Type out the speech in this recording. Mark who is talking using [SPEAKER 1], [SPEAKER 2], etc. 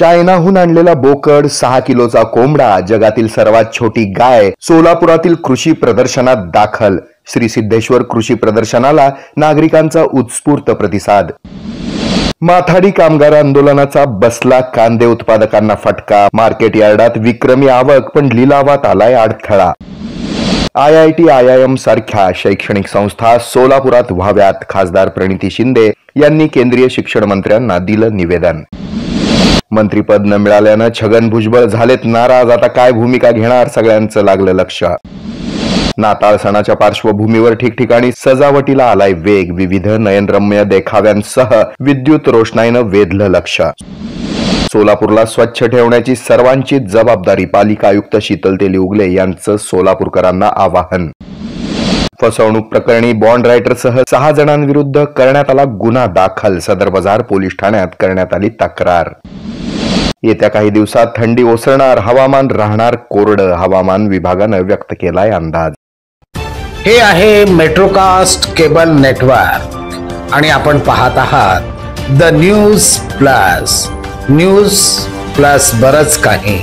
[SPEAKER 1] चायनाहून आणलेला बोकड, 6 किलोचा कोंबडा, जगातील सर्वात छोटी गाय सोलापुरातील कृषी प्रदर्शनात दाखल। श्री सिद्धेश्वर कृषी प्रदर्शनाला नागरिकांचा उत्स्फूर्त प्रतिसाद। माथाडी कामगार आंदोलनाचा बसला कांदे उत्पादकांना फटका। मार्केट यार्डात विक्रमी आवक, पण लिलावात आलाय अडथळा। IIT, IIM सारख्या शैक्षणिक संस्था सोलापुरात व्हाव्यात, खासदार प्रणिती शिंदे यांनी केंद्रीय शिक्षण मंत्र्यांना दिलं निवेदन। मंत्रीपद न मिळाल्यानं छगन भुजबळ झालेत नाराज, आता काय भूमिका घेणार सगळ्यांचं लागलं लक्ष। नाताळ सणाच्या पार्श्वभूमीवर ठिकठिकाणी सजावटीला आलाय वेग, विविध नयनरम्य देखाव्यांसह विद्युत रोषणाईनं वेधलं लक्ष। सोलापूरला स्वच्छ ठेवण्याची सर्वांची जबाबदारी, पालिका आयुक्त शीतल तेली उगले यांचं सोलापूरकरांना आवाहन। फसवणूक प्रकरणी बॉन्ड रायटरसह 6 जणांविरुद्ध करण्यात आला गुन्हा दाखल, सदर बाजार पोलीस ठाण्यात करण्यात आली तक्रार। येत्या काही दिवसात थंडी ओसरणार, हवामान राहणार कोरडं, हवामान विभागानं व्यक्त केलाय अंदाज।
[SPEAKER 2] हे आहे मेट्रोकास्ट केबल नेटवर्क आणि आपण पाहत आहात द न्यूज प्लस बरच काही।